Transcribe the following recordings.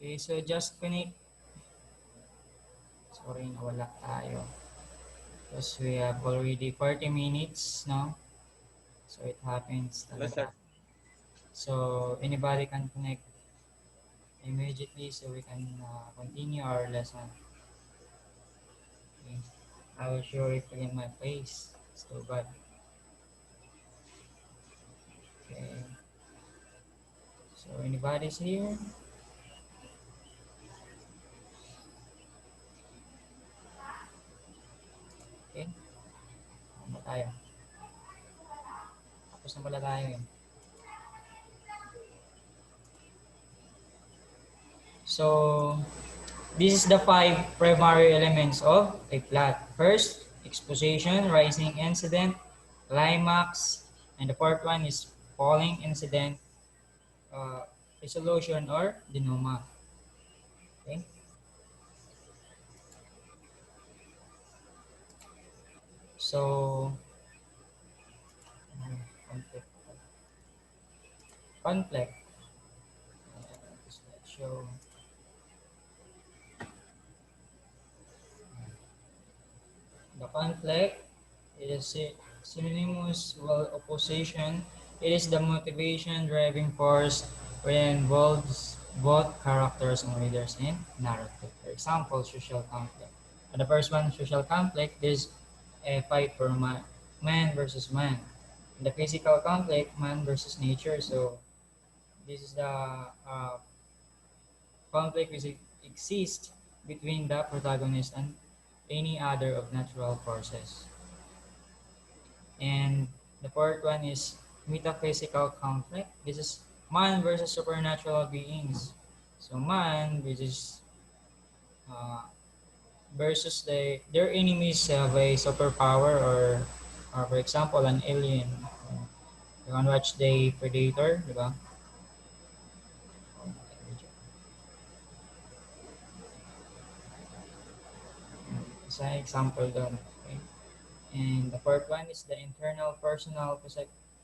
Okay, so just connect. Sorry, nawala tayo. Because we have already 40 minutes, no? So it happens Hello, sir. talaga. So anybody can connect immediately so we can continue our lesson. Okay. I will show it in my face. It's too bad. Okay. So anybody's here? Okay. Ano tayo? Tapos na pala tayo eh. So this is the five primary elements of a plot. First, exposition, rising incident, climax, and the fourth one is falling incident, uh, resolution or denouement. Okay. So conflict. Conflict. Let's show. The conflict is synonymous with opposition. It is the motivation driving force which involves both characters and readers in narrative. For example, social conflict. And the first one, social conflict, is a fight for man versus man. In the physical conflict, man versus nature. So this is the conflict which exists between the protagonist and any other of natural forces. And the fourth one is metaphysical conflict. This is man versus supernatural beings. So man, which is uh, versus their enemies have a superpower or for example an alien. You can watch the Predator, di ba? Isa example doon. Okay? And the fourth one is the internal personal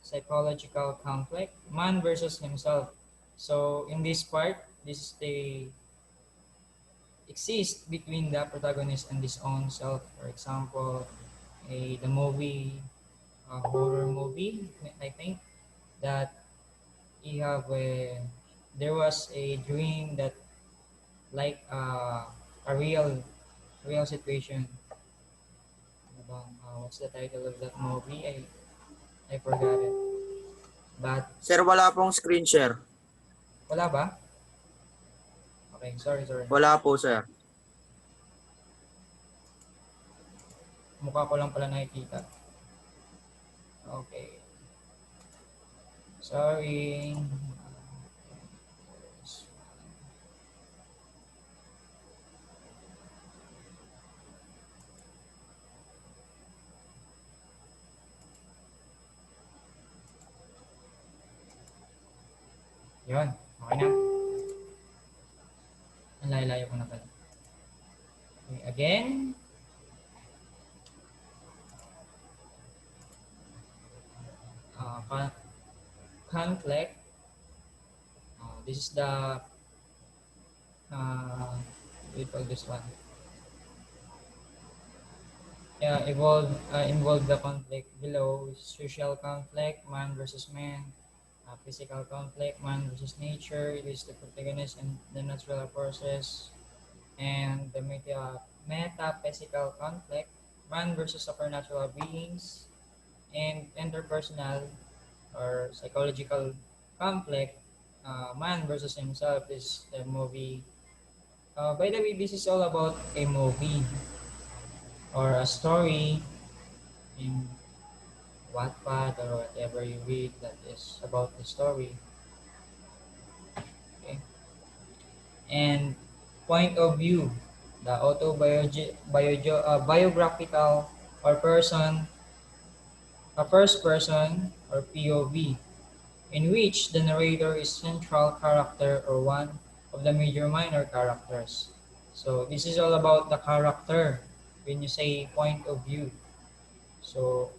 psychological conflict, man versus himself. So in this part, this is the exist between the protagonist and his own self. For example, the movie, a horror movie, I think, that he have there was a dream that like a real situation. What's the title of that movie? I forgot it. But Sir, wala pong screen share. wala ba? Okay, sorry. Wala po, sir. Mukha ko lang pala nakikita. Okay. Sorry. Yun. Okay na. Ang layo-layo ko na pala. Okay, again. Uh, conflict. This is the what do you call this one? Yeah, involve the conflict below: social conflict, man versus man; physical conflict, man versus nature. It is the protagonist and the natural forces; and the metaphysical conflict, man versus supernatural beings; and interpersonal or psychological conflict, man versus himself, is the movie. By the way, this is all about a movie or a story in Wattpad or whatever you read that is about the story. Okay, and point of view, the biographical or a first person or POV, in which the narrator is central character or one of the major minor characters. So this is all about the character when you say point of view. So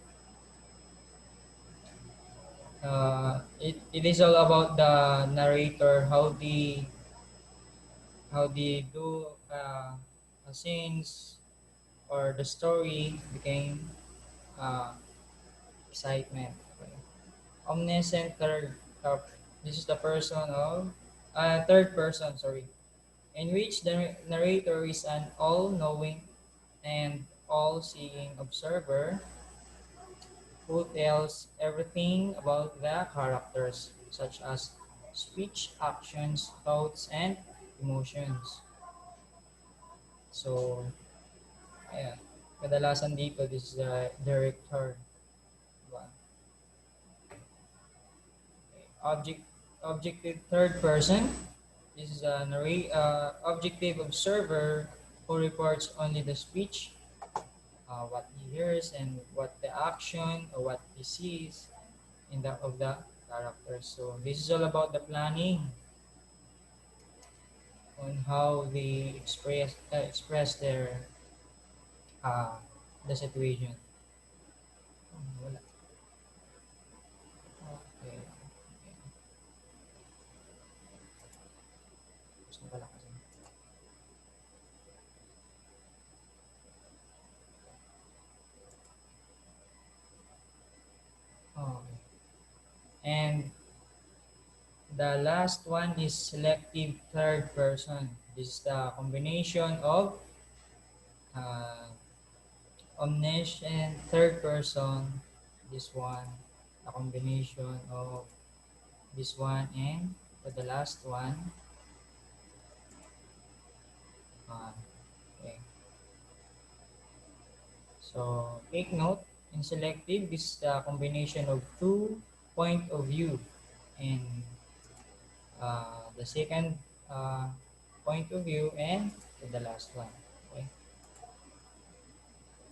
it is all about the narrator, how how they do scenes or the story became uh, excitement. Okay. Omniscient third, this is the person of third person, sorry, in which the narrator is an all-knowing and all-seeing observer who tells everything about the characters, such as speech, actions, thoughts, and emotions. So, ayan. Kadalasan dito, this is the director. Diba? Okay. Objective third person. This is a objective observer who reports only the speech, what he hears, and what the action or what he sees in the of the characters. So this is all about the planning on how they express their uh, the situation. Wala. Okay. Okay. Gusto pala kasi. Okay. And the last one is selective third person. This is the combination of uh, omniscient third person, this one, a combination of this one, and for the last one, uh, okay. So take note, in selective, this is the combination of two point of view, and the second uh, point of view, and the last one. Okay.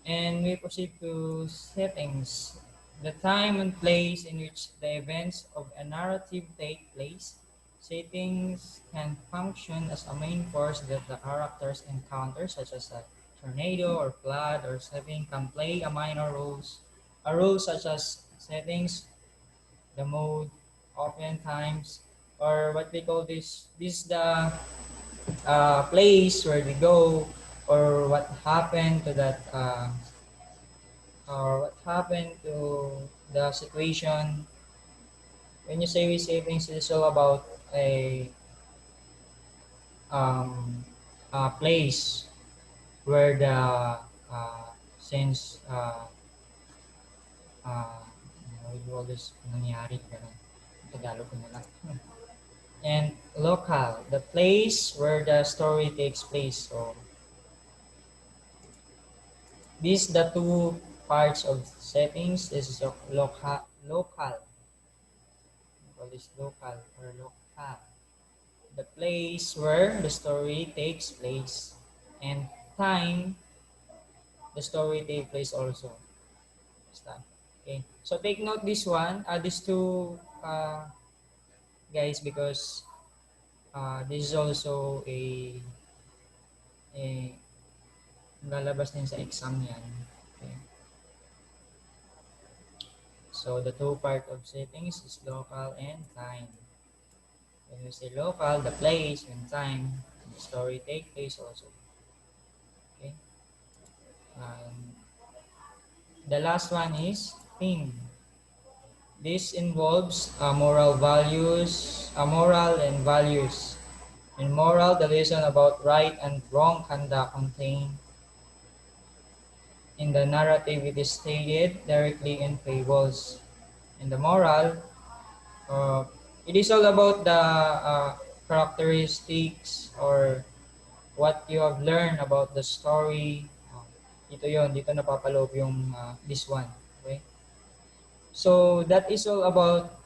And we proceed to settings. The time and place in which the events of a narrative take place. Settings can function as a main force that the characters encounter, such as a tornado or flood, or setting can play a minor roles. A role such as settings, the mode, oftentimes, or what we call this. This is the place where we go, or what happened to that or what happened to the situation. When you say we savings, it's all about um, a place where the since all this nangyari, ganun. Tagalog ko na lang. And local, the place where the story takes place. So these the two parts of settings. This is local. We call this local or local. The place where the story takes place, and time the story takes place also. Basta. Okay, so take note this one, these two guys, because this is also a lalabas din sa exam yan. Okay. So the two part of settings is local and time. When you say local, the place and time, the story take place also. Okay. Um, the last one is theme. This involves moral and values. In moral, the lesson about right and wrong conduct contained in the narrative, it is stated directly in fables. In the moral, uh, it is all about the characteristics or what you have learned about the story. Ito yon, dito napapaloob yung this one. Okay? So that is all about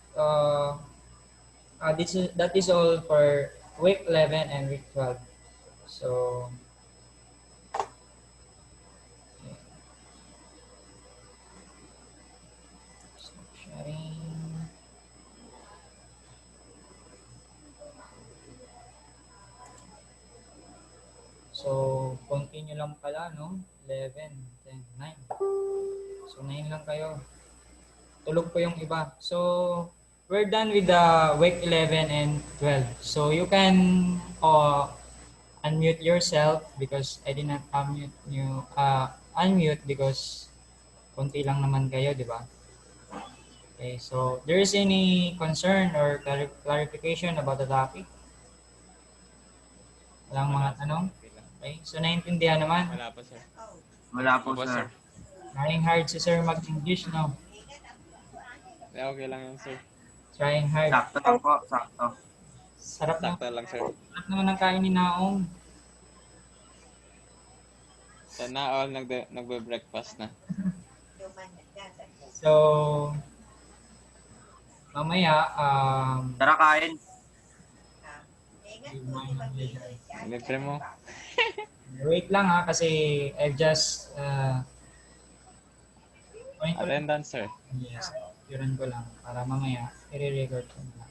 that is all for week 11 and week 12. So, okay. Stop sharing. So, continue lang pala, no? 11, 10, 9. So, 9 lang kayo. Tulog po yung iba. So, we're done with the week 11 and 12. So, you can unmute yourself because I did not unmute because konti lang naman kayo, di ba? Okay, so there is any concern or clarification about the topic? Walang mga Wala, sir. tanong? Okay lang. Okay, so naintindihan naman. Wala po, sir. Wala po, Opo, sir. sir. Trying hard si Sir mag-English, no? Okay lang yun, sir. Trying hard. Sakto lang po, sakto. Sakto lang, sir. Sarap naman ang kain ni Naong. Sana all nagbe-breakfast na. So, mamaya, Tara, kain. Libre mo. wait lang ha, kasi I've just, point ko lang. Attendance, sir. Yes, yun ko lang para mamaya i-record ko na lang.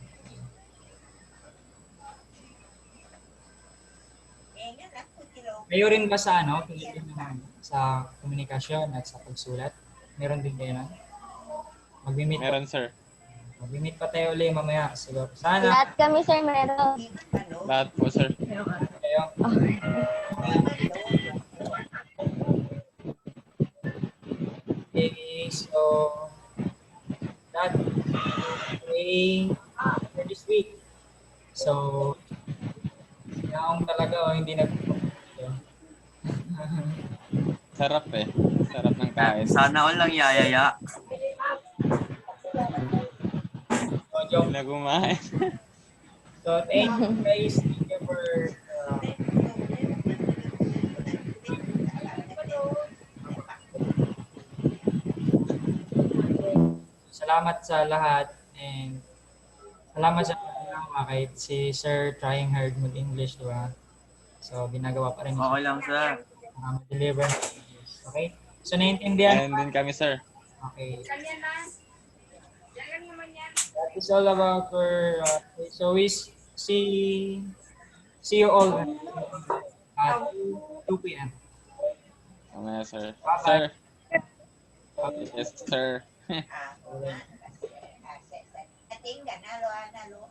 Kayo rin ba sa Pilipino naman, sa komunikasyon at sa pagsulat? Meron din kayo na? Mag-meet Meron, sir. Mag-meet pa tayo ulit mamaya. Siguro. Sana Lahat kami, sir, meron. Lahat po, sir. kayo. Okay, so that way for this week. So, naong talaga hindi nag Sarap eh. Sarap ng kain. Sana all lang yayaya. So, joke. Hindi na kumain. So, thank you guys. Thank you for salamat sa lahat and salamat sa pagkakama kahit si Sir trying hard mag-English, di ba? So, ginagawa pa rin niya Okay lang, sir. mag-deliver ng English. Okay? So, naiintindihan? Ayan din kami, sir. Okay. That is all about for so we see you all at 2 p.m. Mamaya, sir. Bye-bye. Sir. Yes, sir. Okay. Tiếng cả na lo